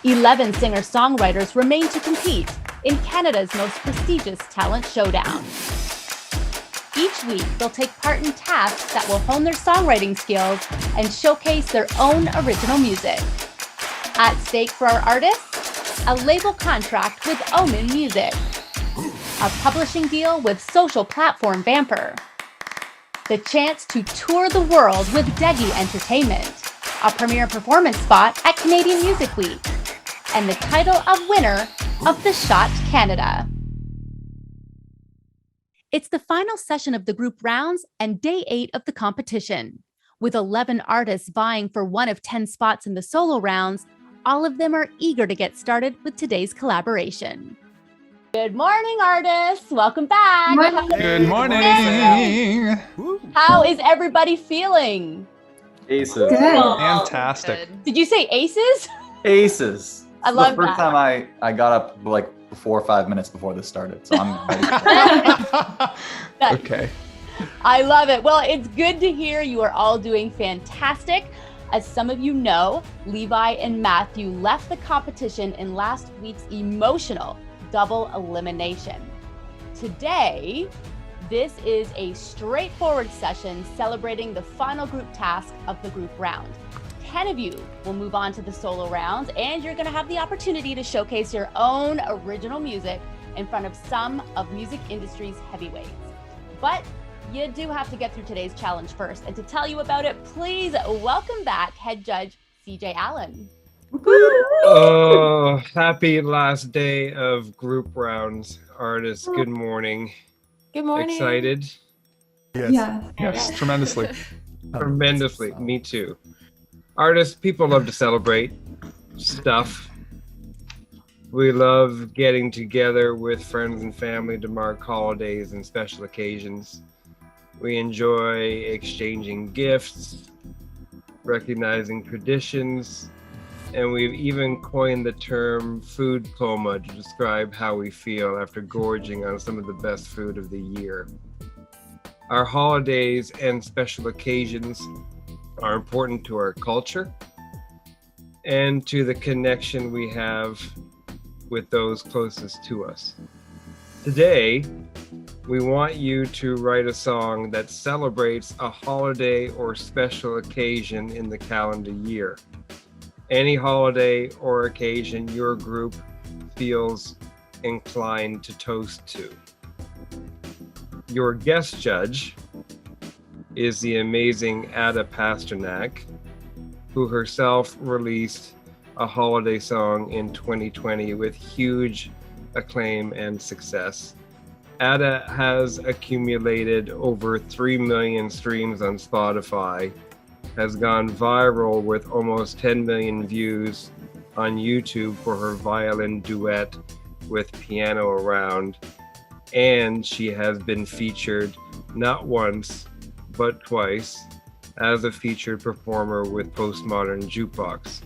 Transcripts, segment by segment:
11 singer-songwriters remain to compete in Canada's most prestigious talent showdown. Each week, they'll take part in tasks that will hone their songwriting skills and showcase their own original music. At stake for our artists, a label contract with Omen Music, a publishing deal with social platform Vamper, the chance to tour the world with Deggy Entertainment, a premiere performance spot at Canadian Music Week, and the title of winner of the Shot Canada. It's the final session of the group rounds and day 8 of the competition. With 11 artists vying for one of 10 spots in the solo rounds, all of them are eager to get started with today's collaboration. Good morning, artists. Welcome back. Good morning. How is everybody feeling? Aces. Good. Fantastic. Did you say aces? Aces. I love the first that. time I got up like 4 or 5 minutes before this started, so I'm ready. Okay. I love it. Well, it's good to hear you are all doing fantastic. As some of you know, Levi and Matthew left the competition in last week's emotional double elimination. Today, this is a straightforward session celebrating the final group task of the group round. 10 of you will move on to the solo rounds, and you're going to have the opportunity to showcase your own original music in front of some of music industry's heavyweights. But you do have to get through today's challenge first. And to tell you about it, please welcome back head judge CJ Allen. Oh, happy last day of group rounds, artists. Good morning. Good morning. Excited? Yes. Yeah. Yes, tremendously. Tremendously. Me too. Artists, people love to celebrate stuff. We love getting together with friends and family to mark holidays and special occasions. We enjoy exchanging gifts, recognizing traditions, and we've even coined the term food coma to describe how we feel after gorging on some of the best food of the year. Our holidays and special occasions are important to our culture and to the connection we have with those closest to us. Today, we want you to write a song that celebrates a holiday or special occasion in the calendar year. Any holiday or occasion your group feels inclined to toast to. Your guest judge is the amazing Ada Pasternak, who herself released a holiday song in 2020 with huge acclaim and success. Ada has accumulated over 3 million streams on Spotify, has gone viral with almost 10 million views on YouTube for her violin duet with Piano Around, and she has been featured not once, but twice as a featured performer with Postmodern Jukebox.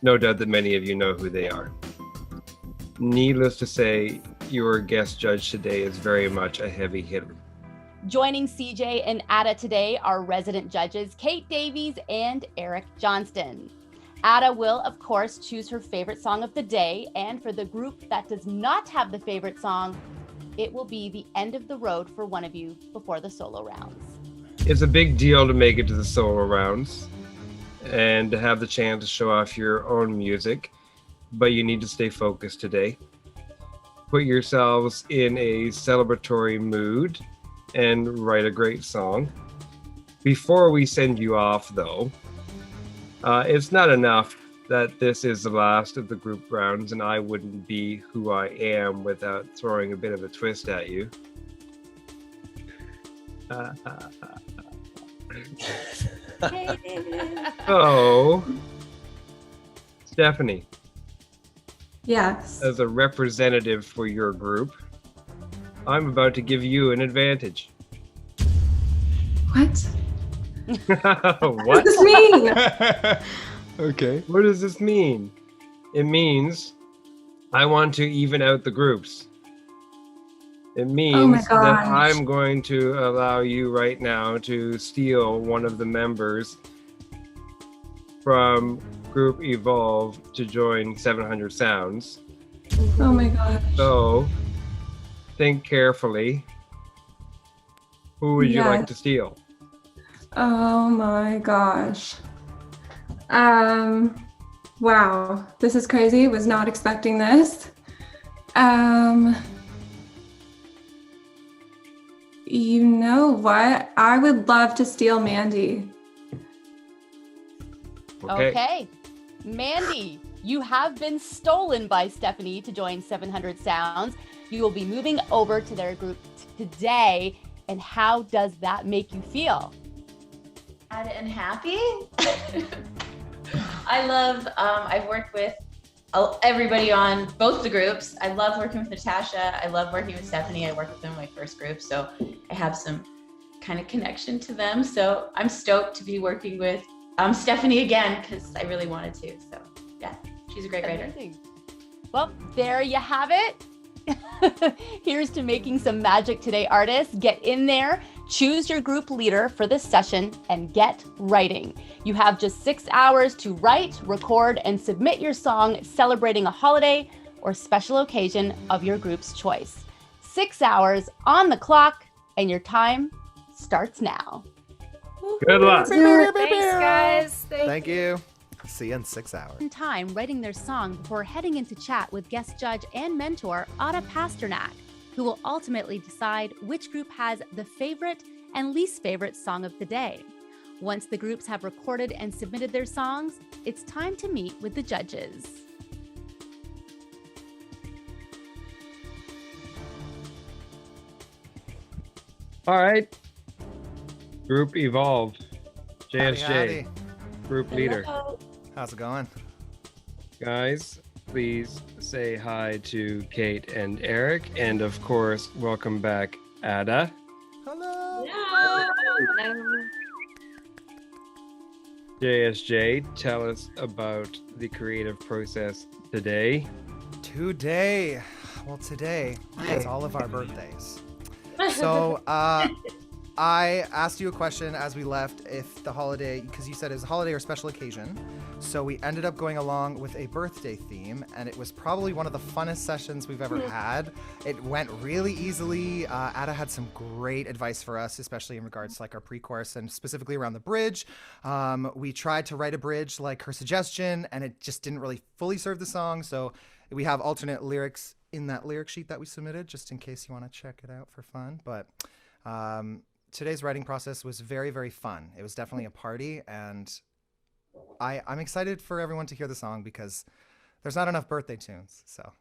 No doubt that many of you know who they are. Needless to say, your guest judge today is very much a heavy hitter. Joining CJ and Ada today are resident judges Kate Davies and Eric Johnston. Ada will, of course, choose her favorite song of the day, and for the group that does not have the favorite song, it will be the end of the road for one of you before the solo rounds. It's a big deal to make it to the solo rounds and to have the chance to show off your own music, but you need to stay focused today. Put yourselves in a celebratory mood and write a great song. Before we send you off, though, it's not enough that this is the last of the group rounds and I wouldn't be who I am without throwing a bit of a twist at you. So, Stephanie, Yes. as a representative for your group, I'm about to give you an advantage. What? What What? does this mean? Okay. What does this mean? It means I want to even out the groups. It means that gosh. I'm going to allow you right now to steal one of the members from group evolved to join 700 Sounds. Oh my gosh. So think carefully. Who would you Yeah. like to steal? Oh my gosh. Wow. This is crazy. Was not expecting this. You know what? I would love to steal Mandy. Okay. Mandy, you have been stolen by Stephanie to join 700 Sounds. You will be moving over to their group today. And how does that make you feel? Sad and happy. I love, I've worked with everybody on both the groups. I love working with Natasha. I love working with Stephanie. I worked with them in my first group, so I have some kind of connection to them. So I'm stoked to be working with Stephanie again because I really wanted to. So yeah, she's a great writer. Amazing. Well, there you have it. Here's to making some magic today, artists. Get in there, choose your group leader for this session, and get writing. You have just 6 hours to write, record, and submit your song celebrating a holiday or special occasion of your group's choice. 6 hours on the clock, and your time starts now. Good luck. Thanks, guys. Thank you. See you in 6 hours. Time writing their song before heading into chat with guest judge and mentor Ada Pasternak, who will ultimately decide which group has the favorite and least favorite song of the day. Once the groups have recorded and submitted their songs, it's time to meet with the judges. All right. Group evolved. JSJ, Howdy. group leader. How's it going? Guys, please say hi to Kate and Eric. And of course, welcome back, Ada. Hello. JSJ, tell us about the creative process today. Today, it's all of our birthdays. So, I asked you a question as we left if the holiday, because you said it was a holiday or special occasion. So we ended up going along with a birthday theme, and it was probably one of the funnest sessions we've ever had. It went really easily. Ada had some great advice for us, especially in regards to like our pre-chorus and specifically around the bridge. We tried to write a bridge like her suggestion, and it just didn't really fully serve the song. So we have alternate lyrics in that lyric sheet that we submitted, just in case you want to check it out for fun. But today's writing process was very, very fun. It was definitely a party, and I'm excited for everyone to hear the song because there's not enough birthday tunes. So,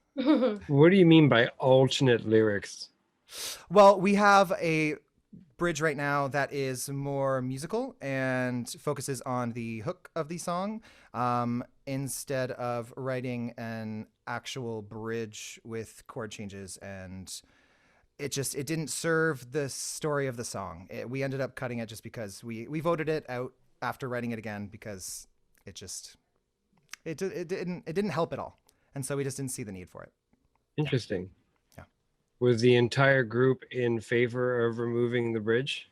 What do you mean by alternate lyrics? well, we have a bridge right now that is more musical and focuses on the hook of the song instead of writing an actual bridge with chord changes, and it didn't serve the story of the song. We ended up cutting it just because we voted it out after writing it again because it didn't help at all, and so we just didn't see the need for it. Interesting. Yeah. Was the entire group in favor of removing the bridge?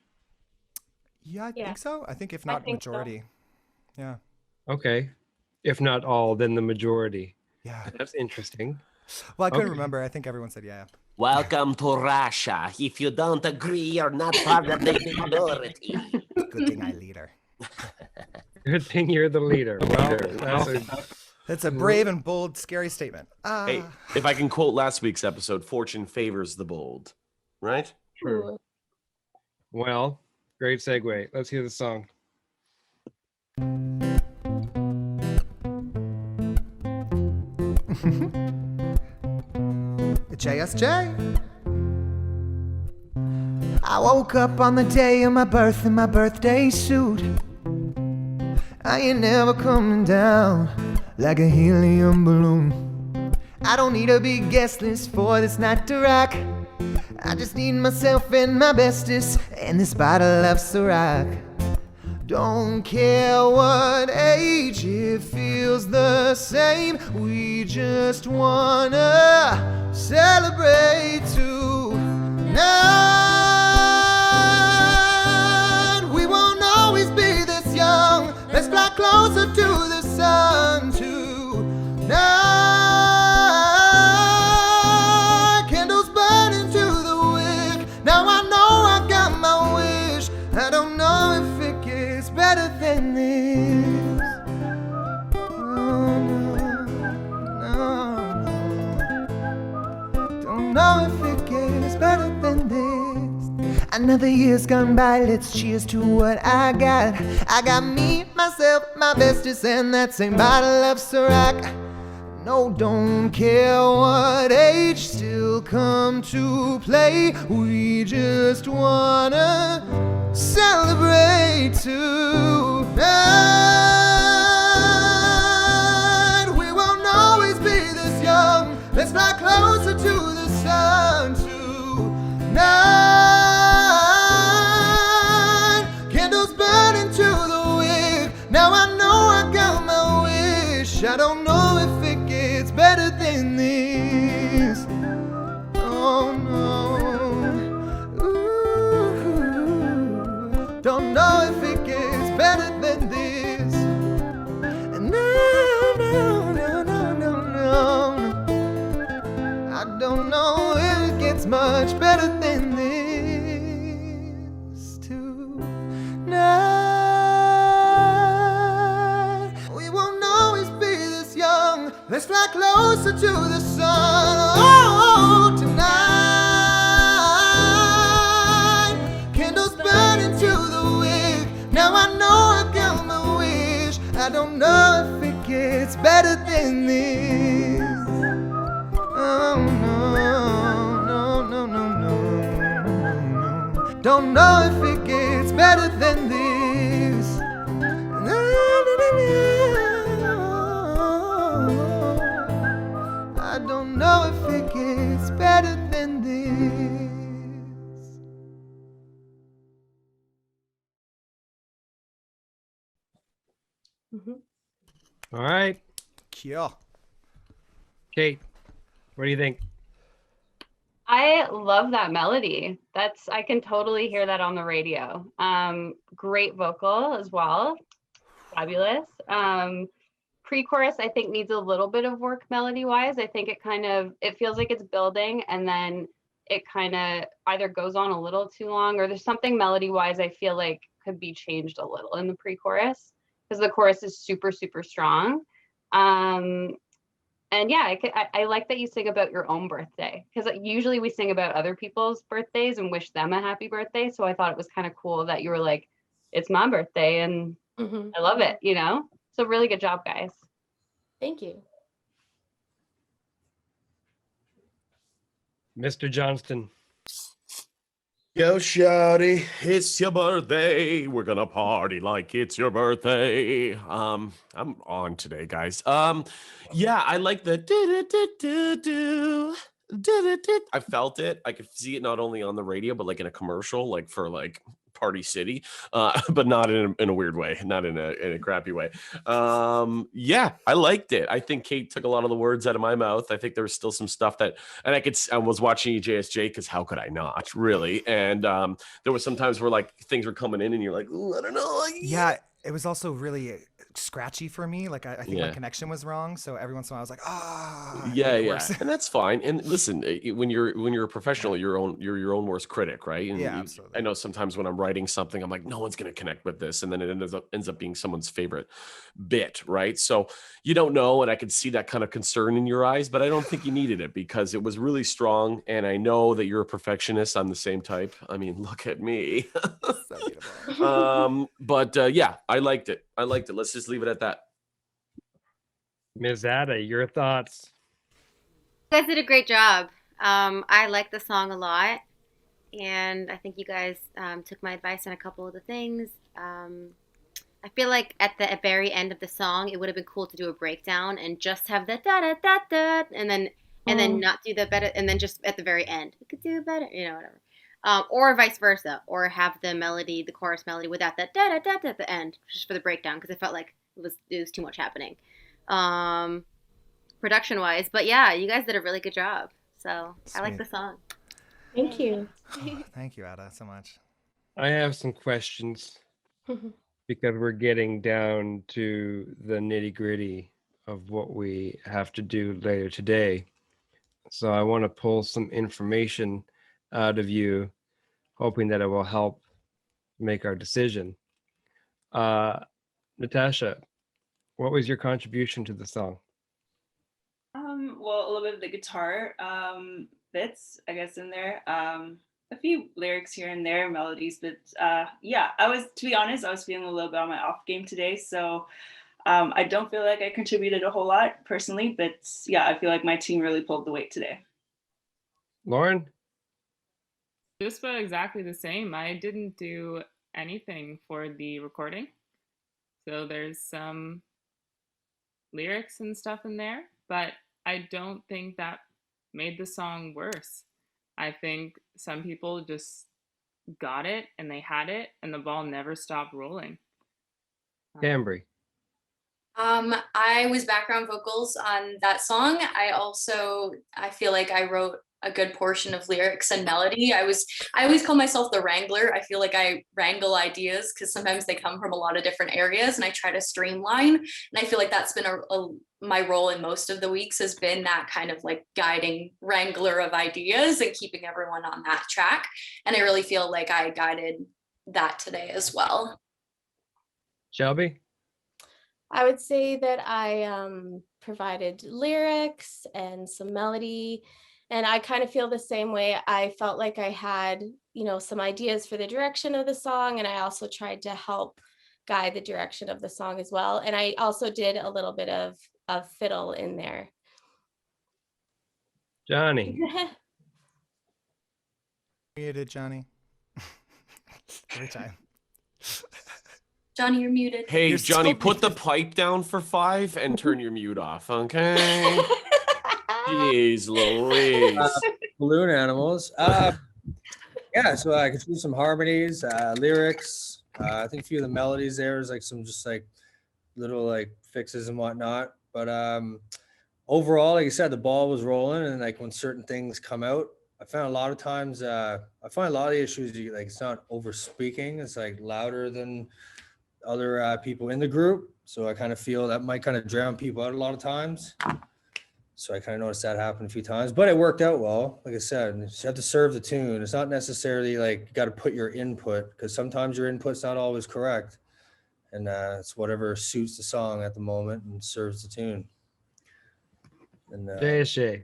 Yeah, I Yeah. think so. I think if not think so. majority. Yeah. Okay. If not all, then the majority. Yeah. That's interesting. Well, I couldn't Okay. remember. I think everyone said yeah. Welcome to Russia. If you don't agree, you're not part of the minority. Good thing I lead her. Good thing you're the leader. Well, That's a brave and bold, scary statement. Hey, if I can quote last week's episode, fortune favors the bold. Right? true. Well, great segue. Let's hear the song. JSJ. I woke up on the day of my birth in my birthday suit. I ain't never coming down like a helium balloon. I don't need a big guest list for this night to rock. I just need myself and my bestest and this bottle of Ciroc. Don't care what age, it feels the same. We just wanna celebrate tonight. We won't always be this young. Let's fly closer to the sun. Another year's gone by, let's cheers to what I got. I got me, myself, my bestest, and that same bottle of Ciroc. No, don't care what age, still come to play. We just wanna celebrate tonight. We won't always be this young. Let's fly closer to the sun tonight. Candles burning to the wick. Now I know I got my wish. I don't know if it gets better than this. Oh no. Ooh. Don't know if it gets better than this. No, no, no, no, no, no. I don't know if it gets much better than this tonight. We won't always be this young. Let's fly closer to the sun. Oh, tonight. Candles burning to the wick. Now I know I got my wish. I don't know if it gets better than this. Oh no, no, no, no, no, no. Don't know if it gets better than this. No, no, no, no. I don't know if it gets better than this. All right, Yeah. Kate, what do you think? I love that melody. I can totally hear that on the radio. Great vocal as well. Fabulous. Pre-chorus, I think, needs a little bit of work melody-wise. I think it feels like it's building, and then it kind of either goes on a little too long, or there's something melody-wise I feel like could be changed a little in the pre-chorus, because the chorus is super, super strong. And yeah, I like that you sing about your own birthday, because usually we sing about other people's birthdays and wish them a happy birthday. So I thought it was kind of cool that you were like, it's my birthday and I love it, you know? So really good job, guys. Thank you. Mr. Johnston. Yo, shawty, it's your birthday. We're gonna party like it's your birthday. I'm on today, guys. Yeah, I like the do. I felt it. I could see it not only on the radio, but like in a commercial, like for like Party City, but not in a weird way, not in a crappy way. Yeah, I liked it. I think Kate took a lot of the words out of my mouth. I think there was still some stuff that, and I was watching EJSJ because how could I not, really? And there was some times where like things were coming in, and you're like, ooh, I don't know. Yeah, it was also really scratchy for me. Like I think my connection was wrong, so every once in a while I was like, yeah, and that's fine. And listen, when you're a professional, you're your own worst critic, right? And absolutely. I know sometimes when I'm writing something, I'm like, no one's gonna connect with this, and then it ends up being someone's favorite bit, right? So you don't know, and I could see that kind of concern in your eyes, but I don't think you needed it because it was really strong. And I know that you're a perfectionist. I'm the same type. I mean, look at me. So beautiful. But yeah, I liked it. Let's just leave it at that. Ms. Ada, your thoughts? You guys did a great job. I like the song a lot, and I think you guys took my advice on a couple of the things. I feel like at the very end of the song, it would have been cool to do a breakdown and just have the da da da da, and then not do the better, and then just at the very end, we could do better, whatever. Or vice versa, or have the melody, the chorus melody, without that da da da da at the end, just for the breakdown, because I felt like it was too much happening, production wise. But yeah, you guys did a really good job. So Sweet. I like the song. Thank you. Thank you, Ada, so much. I have some questions because we're getting down to the nitty gritty of what we have to do later today. So I want to pull some information out of you, hoping that it will help make our decision. Natasha, what was your contribution to the song? Well, a little bit of the guitar bits, I guess, in there. a few lyrics here and there, melodies, but yeah, to be honest, I was feeling a little bit on my off game today, so I don't feel like I contributed a whole lot personally, but yeah, I feel like my team really pulled the weight today. Lauren? Just about exactly the same. I didn't do anything for the recording. So there's some lyrics and stuff in there, but I don't think that made the song worse. I think some people just got it and they had it and the ball never stopped rolling. Cambry. I was background vocals on that song. I feel like I wrote a good portion of lyrics and melody. I always call myself the wrangler. I feel like I wrangle ideas because sometimes they come from a lot of different areas and I try to streamline. And I feel like that's been my role in most of the weeks has been that kind of like guiding wrangler of ideas and keeping everyone on that track. And I really feel like I guided that today as well. Shelby? I would say that I provided lyrics and some melody, and I kind of feel the same way. I felt like I had, some ideas for the direction of the song, and I also tried to help guide the direction of the song as well. And I also did a little bit of fiddle in there. Johnny? Muted, Johnny. Every time. Johnny, you're muted. Hey, You're Johnny, still put the pipe down for 5 and turn your mute off, okay? Jeez Louise. Balloon animals. Yeah, so I could do some harmonies, lyrics. I think a few of the melodies there is like some just like little like fixes and whatnot. But overall, like I said, the ball was rolling, and like when certain things come out, I found a lot of times I find a lot of the issues like it's not over speaking, it's like louder than other people in the group. So I kind of feel that might kind of drown people out a lot of times. So I kind of noticed that happen a few times, but it worked out well. Like I said, you have to serve the tune. It's not necessarily like you got to put your input, because sometimes your input's not always correct. And it's whatever suits the song at the moment and serves the tune. And JSJ.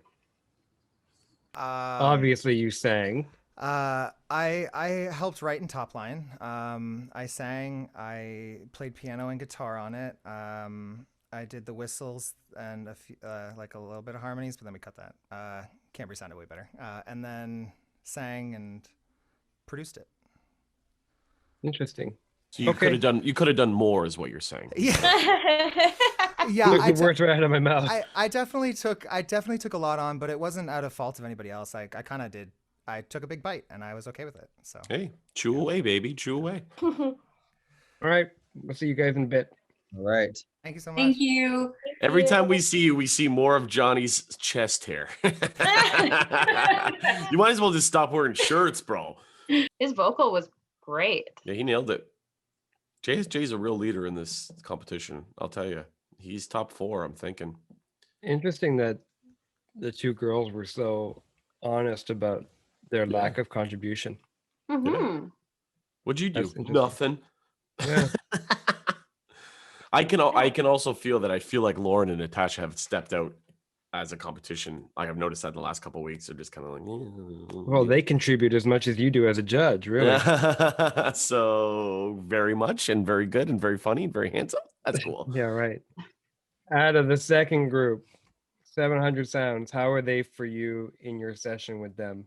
Obviously you sang. I helped write in top line. I sang, I played piano and guitar on it. I did the whistles and a few, like a little bit of harmonies, but then we cut that. Cambry sounded way better. And then sang and produced it. Interesting. So you could have done more, is what you're saying. Yeah. Took the words right out of my mouth. I definitely took a lot on, but it wasn't out of fault of anybody else. I kind of did. I took a big bite and I was okay with it. So hey, chew away, baby, chew away. All right, we'll see you guys in a bit. All right. Thank you so much. Thank you. Every time we see you, we see more of Johnny's chest hair. You might as well just stop wearing shirts, bro. His vocal was great. Yeah, he nailed it. JSJ's a real leader in this competition. I'll tell you, he's top 4. I'm thinking. Interesting that the two girls were so honest about their lack of contribution. Mm-hmm. What'd you do? Nothing. Yeah. I can also feel that I feel like Lauren and Natasha have stepped out as a competition. Like I've noticed that in the last couple of weeks. They're just kind of like, well, they contribute as much as you do as a judge, really. So very much and very good and very funny and very handsome. That's cool. Yeah, right. Out of the second group, 700 Sounds, how are they for you in your session with them?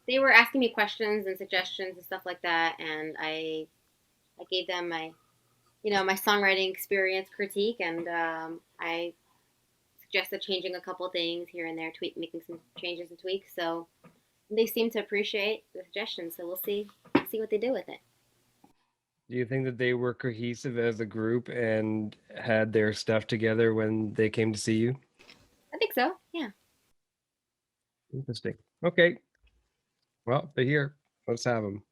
They were asking me questions and suggestions and stuff like that, and I gave them my songwriting experience critique, and I suggested changing a couple things here and there, making some changes and tweaks. So they seem to appreciate the suggestions. So we'll see what they do with it. Do you think that they were cohesive as a group and had their stuff together when they came to see you? I think so. Yeah. Interesting. Okay. Well, they're here. Let's have them.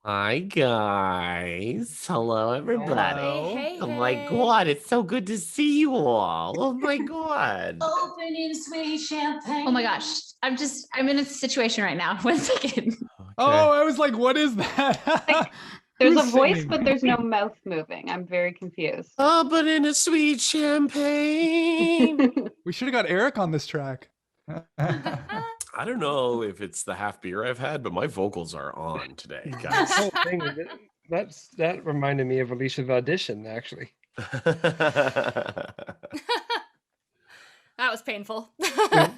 Hi, guys. Hello, everybody. Hey, Oh my God, it's so good to see you all. Oh my God. Opening sweet champagne. Oh my gosh. I'm in a situation right now. 1 second. Oh, I was like, what is that? There's a Who's voice, singing? but there's no mouth moving. I'm very confused. Oh, but in a sweet champagne. We should have got Eric on this track. I don't know if it's the half beer I've had, but my vocals are on today, guys. This whole thing, that reminded me of Alicia's audition, actually. That was painful.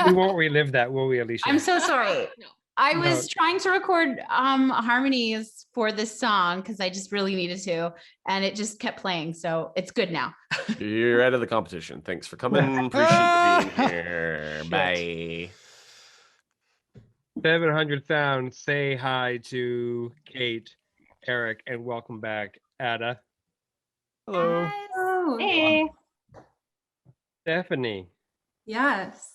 We won't relive that, will we, Alicia? I'm so sorry. I No. was trying to record harmonies for this song because I just really needed to, and it just kept playing. So it's good now. You're out of the competition. Thanks for coming. Appreciate you being here. Bye. 700 sound. Say hi to Kate, Eric, and welcome back, Ada. Hello. Oh, Hey. Stephanie, yes,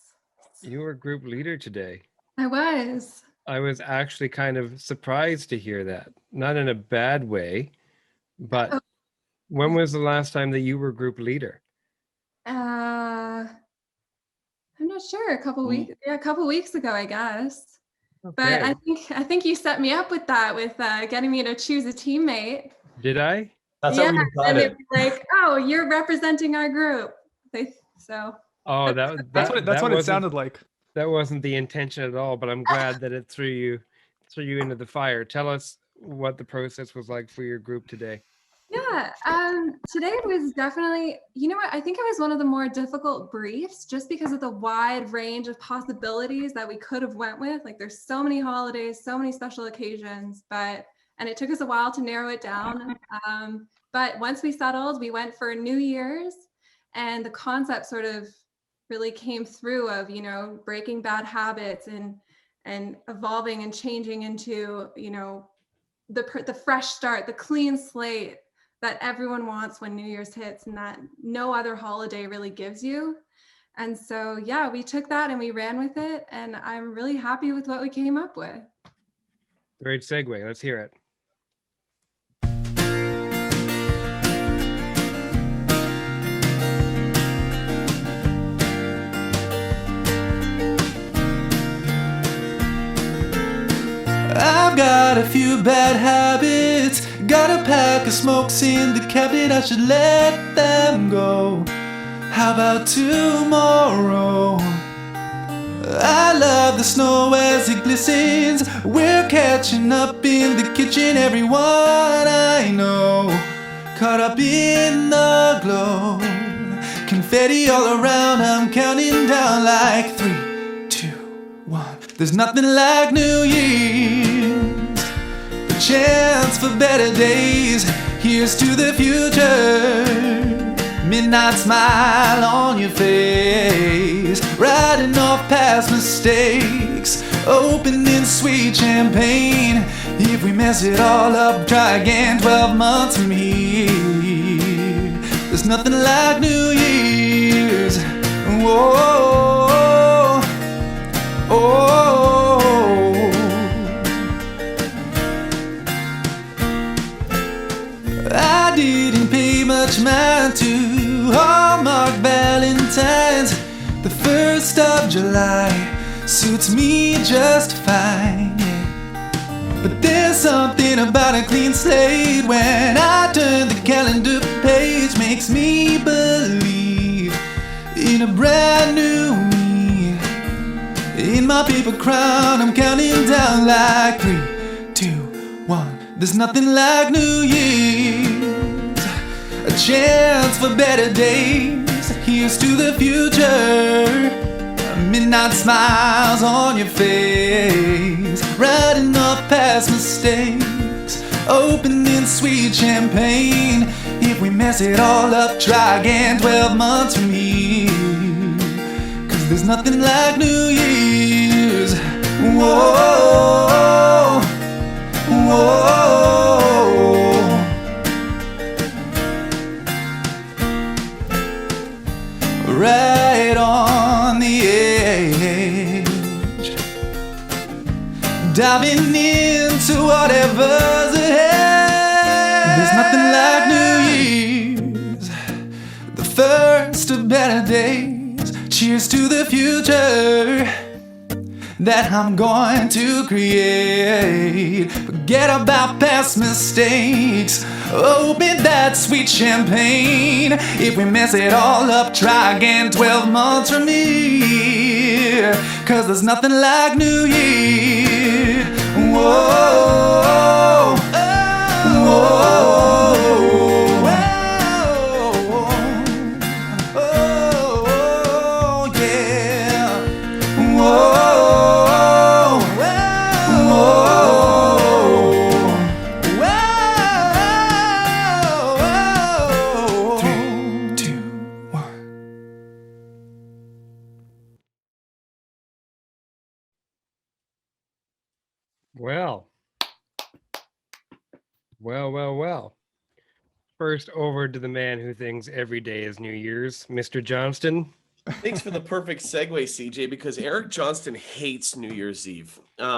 you were group leader today. I was. I was actually kind of surprised to hear that. Not in a bad way, but when was the last time that you were group leader? I'm not sure. A couple weeks. Yeah, a couple weeks ago, I guess. But Okay. I think you set me up with that, with getting me to choose a teammate. Did I? That's Yeah, how we and decided. it was like, oh, you're representing our group. So Oh, That's what it wasn't- sounded like. That wasn't the intention at all, but I'm glad that it threw you into the fire. Tell us what the process was like for your group today. yeah, today was definitely, you know what? I think it was one of the more difficult briefs, just because of the wide range of possibilities that we could have went with. Like, there's so many holidays, so many special occasions, and it took us a while to narrow it down. But once we settled, we went for New Year's, and the concept sort of really came through of, you know, breaking bad habits and evolving and changing into, you know, the fresh start, the clean slate that everyone wants when New Year's hits and that no other holiday really gives you. And so, yeah, we took that and we ran with it, and I'm really happy with what we came up with. Great segue. Let's hear it. I've got a few bad habits. Got a pack of smokes in the cabinet. I should let them go. How about tomorrow? I love the snow as it glistens. We're catching up in the kitchen. Everyone I know caught up in the glow. Confetti all around. I'm counting down like 3, 2, 1. There's nothing like New Year's, a chance for better days. Here's to the future, midnight smile on your face, riding off past mistakes, opening sweet champagne. If we mess it all up, try again 12 months from here. There's nothing like New Year's. Whoa. Oh, I didn't pay much mind to Hallmark Valentine's. The 1st of July suits me just fine, yeah. But there's something about a clean slate. When I turn the calendar page, makes me believe in a brand new me. In my paper crown, I'm counting down like 3, 2, 1. There's nothing like New Year's, a chance for better days. Here's to the future, midnight smiles on your face, riding off past mistakes, opening sweet champagne. If we mess it all up, try again 12 months from here. There's nothing like New Year's. Whoa, whoa. Right on the edge, diving into whatever's ahead. There's nothing like New Year's, the first of better days. Cheers to the future, that I'm going to create. Forget about past mistakes. Open that sweet champagne. If we mess it all up, try again 12 months from here. Cause there's nothing like New Year. Whoa, whoa, oh, yeah. Whoa, whoa, 3, 2, 1. Well. First, over to the man who thinks every day is New Year's, Mr. Johnston. Thanks for the perfect segue, CJ, because Eric Johnston hates New Year's Eve. Great.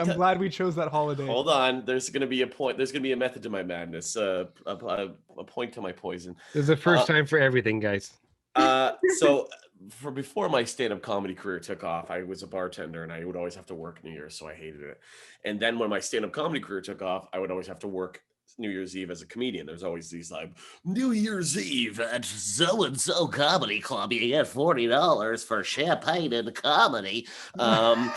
I'm glad we chose that holiday. Hold on. There's going to be a point. There's going to be a method to my madness, a point to my poison. This is the first time for everything, guys. So before my stand-up comedy career took off, I was a bartender and I would always have to work New Year's, so I hated it. And then when my stand-up comedy career took off, I would always have to work New Year's Eve as a comedian. There's always these like, New Year's Eve at so-and-so comedy club, you get $40 for champagne and comedy. And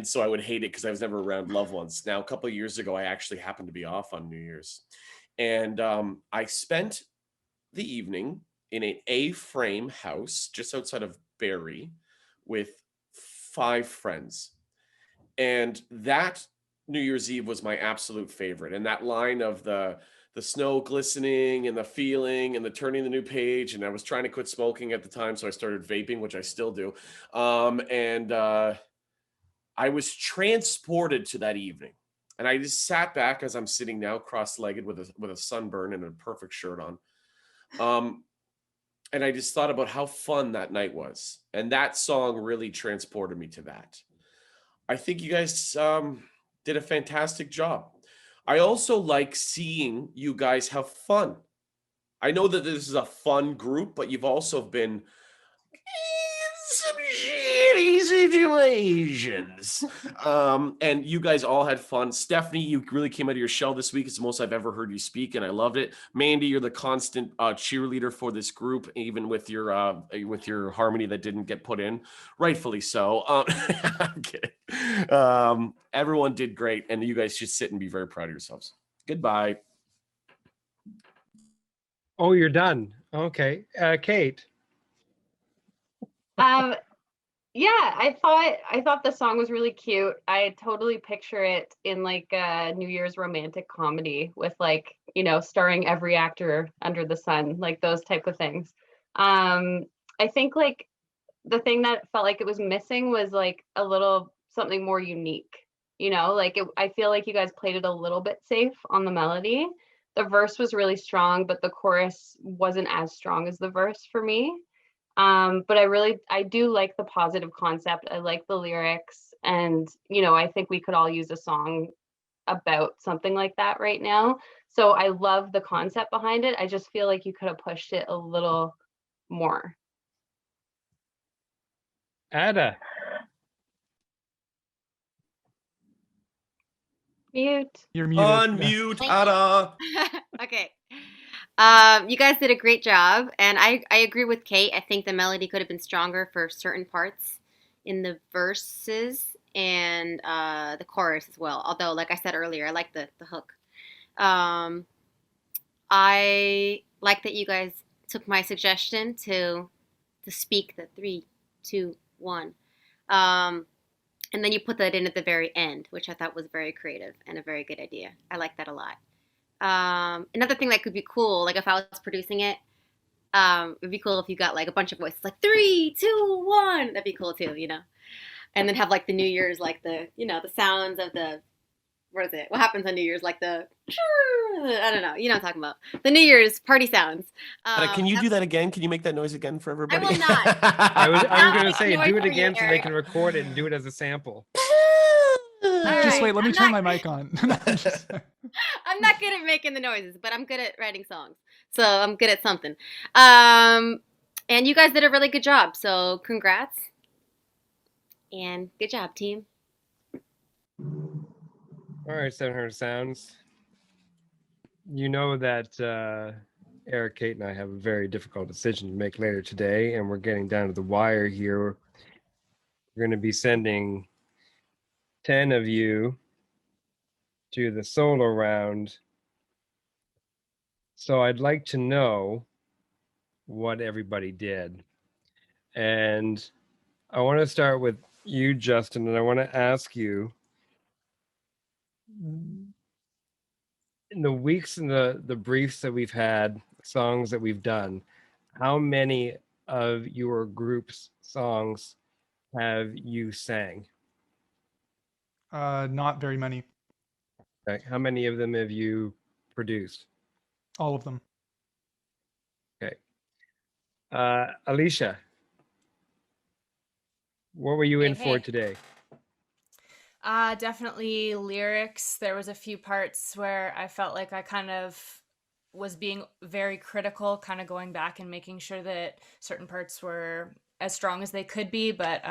so I would hate it because I was never around loved ones. Now, a couple of years ago, I actually happened to be off on New Year's. And I spent the evening in an A-frame house just outside of Barrie with 5 friends. And that New Year's Eve was my absolute favorite. And that line of the snow glistening and the feeling and the turning the new page. And I was trying to quit smoking at the time, so I started vaping, which I still do. I was transported to that evening. And I just sat back as I'm sitting now, cross-legged with a sunburn and a perfect shirt on. And I just thought about how fun that night was. And that song really transported me to that. I think you guys did a fantastic job. I also like seeing you guys have fun. I know that this is a fun group, but you've also been in some shitty situations. And you guys all had fun. Stephanie, you really came out of your shell this week. It's the most I've ever heard you speak, and I loved it. Mandy, you're the constant cheerleader for this group, even with your harmony that didn't get put in, rightfully so. I'm kidding. Everyone did great, and you guys should sit and be very proud of yourselves. Goodbye. Oh, you're done. Okay. Kate. Yeah, I thought the song was really cute. I totally picture it in like a New Year's romantic comedy with like, starring every actor under the sun, like those type of things. I think like the thing that felt like it was missing was like a little something more unique, I feel like you guys played it a little bit safe on the melody. The verse was really strong, but the chorus wasn't as strong as the verse for me. But I do like the positive concept. I like the lyrics, and I think we could all use a song about something like that right now. So I love the concept behind it. I just feel like you could have pushed it a little more. Ada. Mute. You're muted. Unmute, Ada. Okay. You guys did a great job, and I agree with Kate. I think the melody could have been stronger for certain parts in the verses and the chorus as well. Although, like I said earlier, I like the hook. I like that you guys took my suggestion to speak the 3, 2, 1. And then you put that in at the very end, which I thought was very creative and a very good idea. I like that a lot. Another thing that could be cool, like if I was producing it, it'd be cool if you got like a bunch of voices, like 3, 2, 1. That'd be cool too, And then have like the New Year's, like the sounds of the, what happens on New Year's, like the, I don't know, you know what I'm talking about. The New Year's party sounds. Can you do that again? Can you make that noise again for everybody? I will not. I'm going to say, do it again so they can record it and do it as a sample. Just wait, let me turn my mic on. I'm not good at making the noises, but I'm good at writing songs. So I'm good at something. And you guys did a really good job. So congrats. And good job, team. All right, 700 Sounds. You know that Eric, Kate, and I have a very difficult decision to make later today, and we're getting down to the wire here. We're going to be sending 10 of you to the solo round. So I'd like to know what everybody did. And I want to start with you, Justin, and I want to ask you, in the weeks and the briefs that we've had, songs that we've done, how many of your group's songs have you sang? Not very many. Okay. How many of them have you produced? All of them. Okay. Alicia, what were you in for today? Definitely lyrics. There was a few parts where I felt like I kind of was being very critical, kind of going back and making sure that certain parts were as strong as they could be. But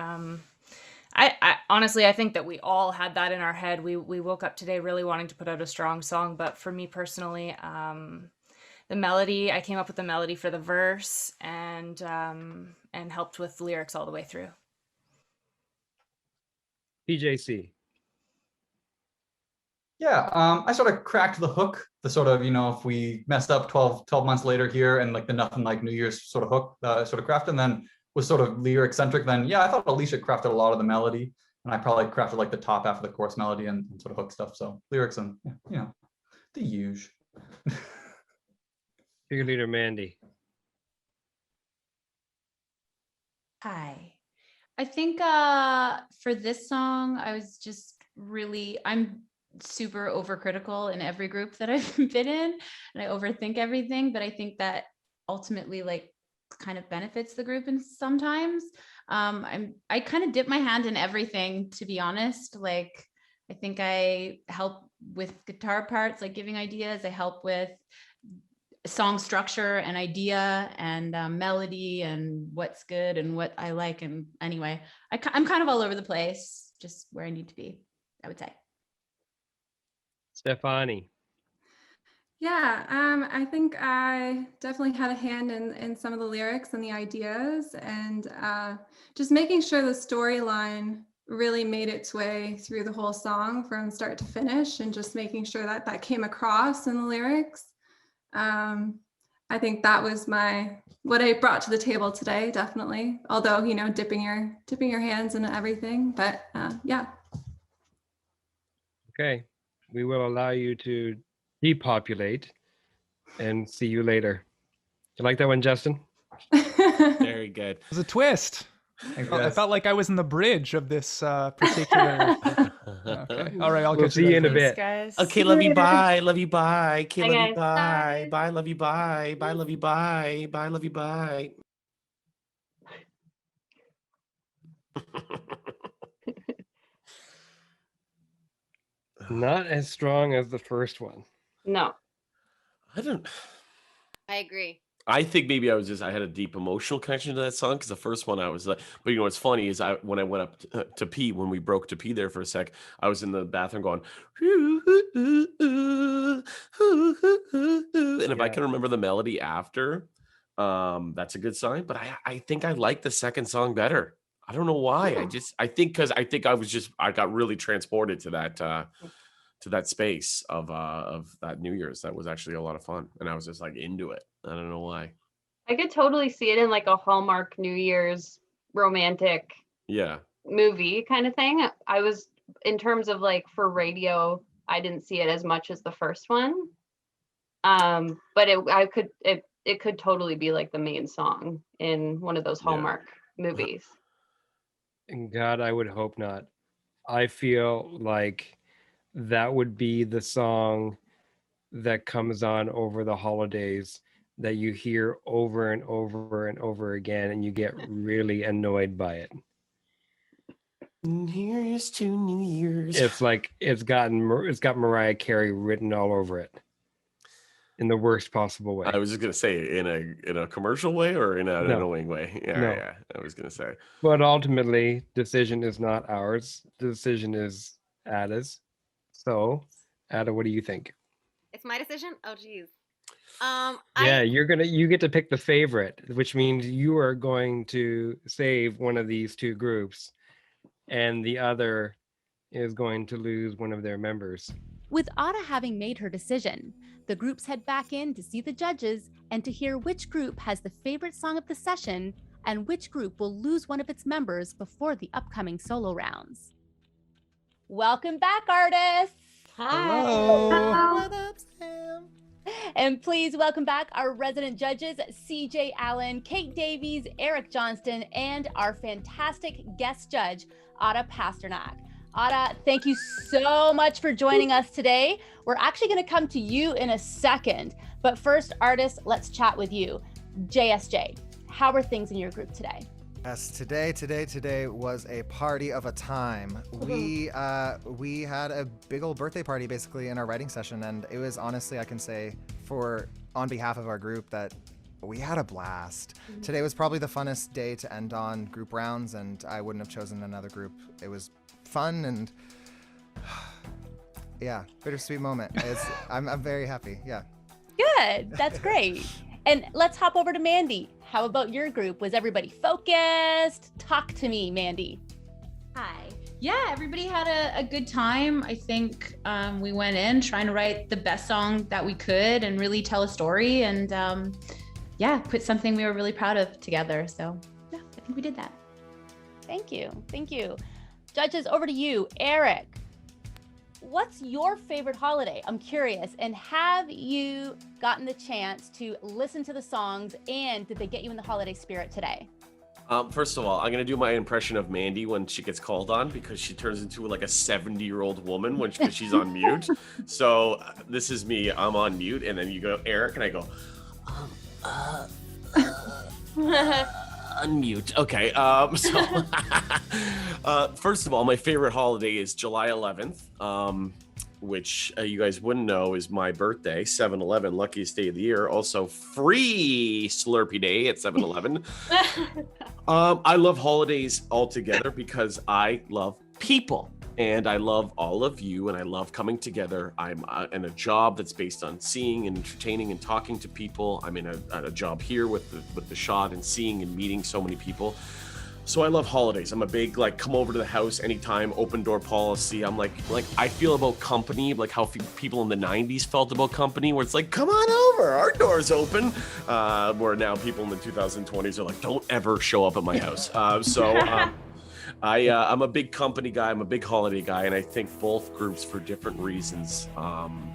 I honestly, I think that we all had that in our head. We woke up today really wanting to put out a strong song. But for me personally, the melody, I came up with the melody for the verse and helped with lyrics all the way through. PJC. Yeah, I sort of cracked the hook, the sort of, if we messed up 12 months later here and like the Nothing Like New Year's sort of hook sort of crafted, and then was sort of lyric centric, then yeah, I thought Alicia crafted a lot of the melody, and I probably crafted like the top half of the chorus melody and sort of hook stuff. So lyrics and, the usual. Cheerleader Mandy. Hi. I think for this song, I was just I'm super overcritical in every group that I've been in, and I overthink everything, but I think that ultimately like kind of benefits the group and sometimes. I kind of dip my hand in everything, to be honest. Like I think I help with guitar parts, like giving ideas. I help with song structure and idea and melody and what's good and what I like. And anyway, I'm kind of all over the place, just where I need to be, I would say. Stefani. Yeah, I think I definitely had a hand in some of the lyrics and the ideas, and just making sure the storyline really made its way through the whole song from start to finish, and just making sure that that came across in the lyrics. I think that was what I brought to the table today, definitely. Although, dipping your hands in everything, but yeah. Okay, we will allow you to depopulate and see you later. You like that one, Justin? Very good. It was a twist. I felt like I was in the bridge of this particular. Okay. All right. I'll We'll catch see you in a later. bit. Guys. Okay, love you, bye. Love you, bye. Okay, Bye, love you, guys. bye. Bye, love you, bye. Bye, love you, bye. Bye, love you, bye. Not as strong as the first one. No. I agree. I think maybe I had a deep emotional connection to that song because the first one I was like, but what's funny is when I went up to pee, when we broke to pee there for a sec, I was in the bathroom going, and if I can remember the melody after, that's a good sign. But I think I like the second song better. I don't know why. I think I got really transported to that space of that New Year's. That was actually a lot of fun, and I was just like into it. I don't know why. I could totally see it in like a Hallmark New Year's romantic movie kind of thing. I was, in terms of like for radio, I didn't see it as much as the first one. But it could totally be like the main song in one of those Hallmark movies. And God, I would hope not. I feel like that would be the song that comes on over the holidays that you hear over and over and over again, and you get really annoyed by it. Here's to New Year's. It's like it's got Mariah Carey written all over it. in the worst possible way. I was just gonna say in a commercial way or in an No. annoying way. Yeah, No. yeah. I was gonna say. But ultimately, decision is not ours. The decision is Ada's. So, Ada, what do you think? It's my decision. Oh, geez. Yeah, you get to pick the favorite, which means you are going to save one of these two groups, and the other is going to lose one of their members. With Ada having made her decision, the groups head back in to see the judges and to hear which group has the favorite song of the session and which group will lose one of its members before the upcoming solo rounds. Welcome back, artists. Hello. And please welcome back our resident judges, CJ Allen, Kate Davies, Eric Johnston, and our fantastic guest judge, Ada Pasternak. Ada, thank you so much for joining us today. We're actually going to come to you in a second, but first, artists, let's chat with you. JSJ, how are things in your group today? Yes, today was a party of a time. We had a big old birthday party basically in our writing session, and it was honestly, I can say on behalf of our group that we had a blast. Today was probably the funnest day to end on group rounds, and I wouldn't have chosen another group. It was fun and yeah, bittersweet moment. I'm very happy. Yeah. Good. That's great. And let's hop over to Mandy. How about your group? Was everybody focused? Talk to me, Mandy. Hi. Yeah, everybody had a good time. I think we went in trying to write the best song that we could and really tell a story and put something we were really proud of together. So yeah, I think we did that. Thank you. Thank you. Judges, over to you. Eric, what's your favorite holiday? I'm curious. And have you gotten the chance to listen to the songs, and did they get you in the holiday spirit today? First of all, I'm gonna do my impression of Mandy when she gets called on, because she turns into like a 70-year-old woman when she's on mute. So this is me. I'm on mute, and then you go Eric, and I go, unmute. Okay. First of all, my favorite holiday is July 11th, which you guys wouldn't know is my birthday, 7-Eleven, luckiest day of the year. Also free Slurpee Day at 7-Eleven. I love holidays altogether because I love people. And I love all of you, and I love coming together. I'm in a job that's based on seeing and entertaining and talking to people. I'm in a job here with the shot and seeing and meeting so many people. So I love holidays. I'm a big come over to the house anytime, open door policy. I'm like I feel about company, like how people in the 90s felt about company, where it's like, come on over, our door's open. Where now people in the 2020s are like, don't ever show up at my house. I'm a big company guy. I'm a big holiday guy, and I think both groups, for different reasons,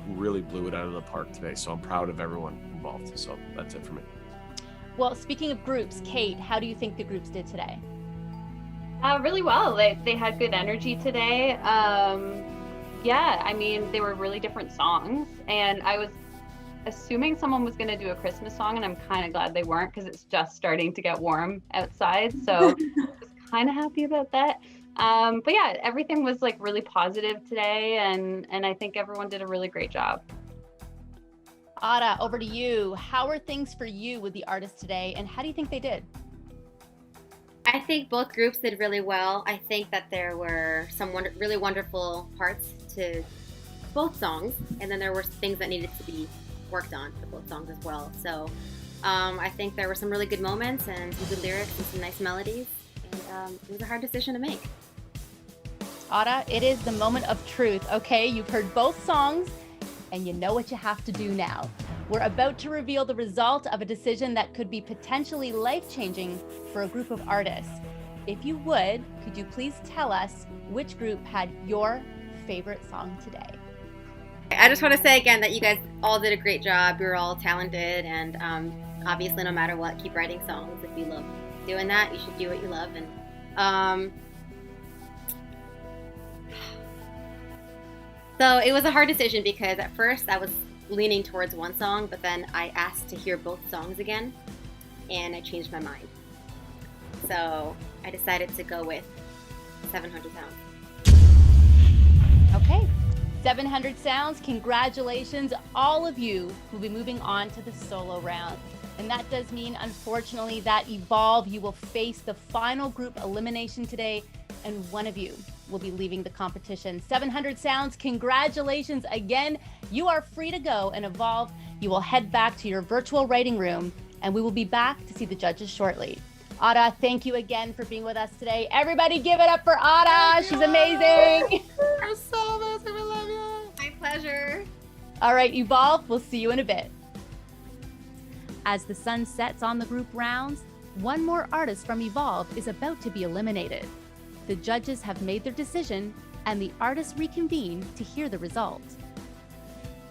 really blew it out of the park today. So I'm proud of everyone involved. So that's it for me. Well, speaking of groups, Kate, how do you think the groups did today? Really well. They had good energy today. I mean, they were really different songs, and I was assuming someone was going to do a Christmas song, and I'm kind of glad they weren't, because it's just starting to get warm outside. So kind of happy about that. But yeah, everything was really positive today, and I think everyone did a really great job. Ada, over to you. How are things for you with the artists today, and how do you think they did? I think both groups did really well. I think that there were some really wonderful parts to both songs, and then there were things that needed to be worked on for both songs as well. So I think there were some really good moments and some good lyrics and some nice melodies. It was a hard decision to make. Ada, it is the moment of truth, okay? You've heard both songs, and you know what you have to do now. We're about to reveal the result of a decision that could be potentially life-changing for a group of artists. If you would, could you please tell us which group had your favorite song today? I just want to say again that you guys all did a great job. You're all talented, and obviously no matter what, keep writing songs. If you love doing that, you should do what you love. And so it was a hard decision, because at first I was leaning towards one song, but then I asked to hear both songs again, and I changed my mind. So I decided to go with 700 Pounds. Okay, 700 Sounds, congratulations, all of you will be moving on to the solo round. And that does mean, unfortunately, that Evolve, you will face the final group elimination today, and one of you will be leaving the competition. 700 Sounds, congratulations again. You are free to go and Evolve. You will head back to your virtual writing room, and we will be back to see the judges shortly. Ada, thank you again for being with us today. Everybody give it up for Ada. She's amazing. You're so amazing. We love you. My pleasure. All right, Evolve, we'll see you in a bit. As the sun sets on the group rounds, one more artist from Evolve is about to be eliminated. The judges have made their decision, and the artists reconvene to hear the result.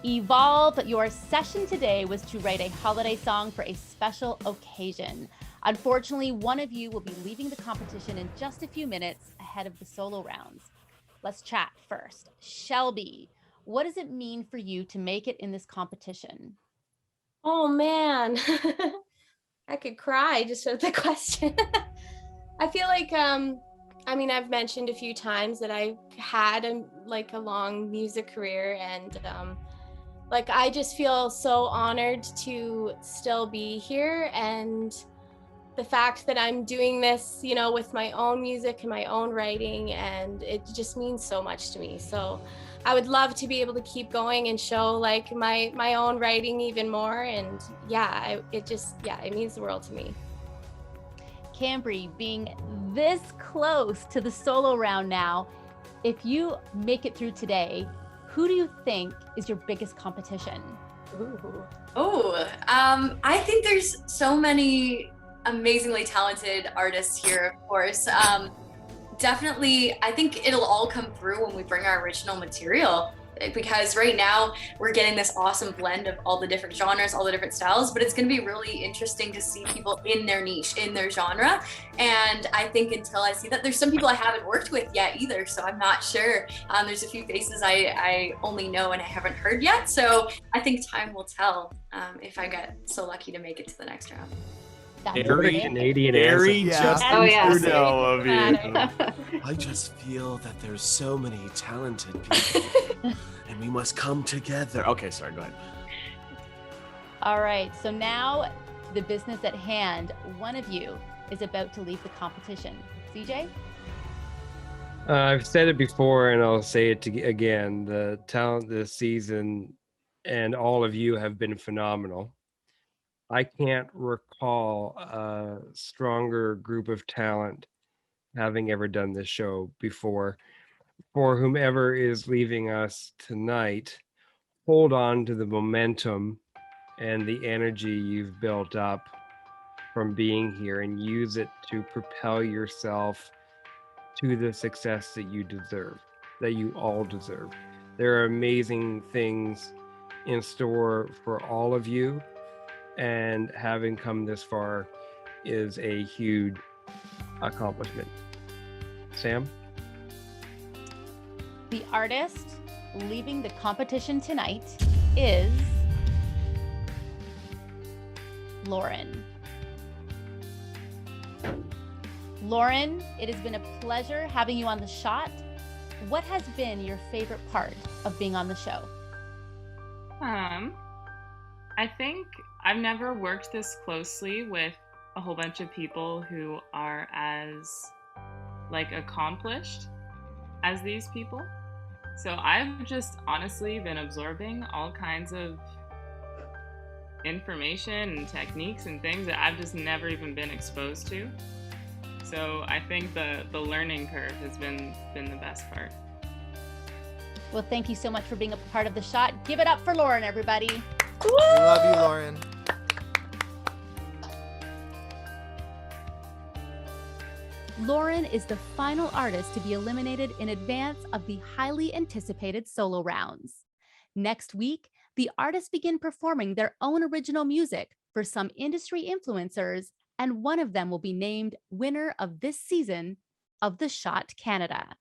Evolve, your session today was to write a holiday song for a special occasion. Unfortunately, one of you will be leaving the competition in just a few minutes ahead of the solo rounds. Let's chat first. Shelby, what does it mean for you to make it in this competition? Oh man, I could cry just with the question. I feel like, I mean, I've mentioned a few times that I had a long music career, and I just feel so honored to still be here, and the fact that I'm doing this, with my own music and my own writing, and it just means so much to me. So I would love to be able to keep going and show my own writing even more. And it means the world to me. Cambry, being this close to the solo round now, if you make it through today, who do you think is your biggest competition? I think there's so many amazingly talented artists here, of course. Definitely, I think it'll all come through when we bring our original material, because right now we're getting this awesome blend of all the different genres, all the different styles, but it's going to be really interesting to see people in their niche, in their genre. And I think until I see that, there's some people I haven't worked with yet either, so I'm not sure. There's a few faces I only know and I haven't heard yet, so I think time will tell if I get so lucky to make it to the next round. Very Canadian very answer. Justin Trudeau of you. I just feel that there's so many talented people, and we must come together. Okay, sorry, go ahead. All right, so now the business at hand. One of you is about to leave the competition. CJ? I've said it before, and I'll say it again. The talent this season and all of you have been phenomenal. I can't recall a stronger group of talent having ever done this show before. For whomever is leaving us tonight, hold on to the momentum and the energy you've built up from being here and use it to propel yourself to the success that you deserve, that you all deserve. There are amazing things in store for all of you, and having come this far is a huge accomplishment. Sam? The artist leaving the competition tonight is Lauren. Lauren, it has been a pleasure having you on The Shot. What has been your favorite part of being on the show? I think I've never worked this closely with a whole bunch of people who are as accomplished as these people. So I've just honestly been absorbing all kinds of information and techniques and things that I've just never even been exposed to. So I think the learning curve has been the best part. Well, thank you so much for being a part of The Shot. Give it up for Lauren, everybody. We love you, Lauren. Lauren is the final artist to be eliminated in advance of the highly anticipated solo rounds. Next week, the artists begin performing their own original music for some industry influencers, and one of them will be named winner of this season of The Shot Canada.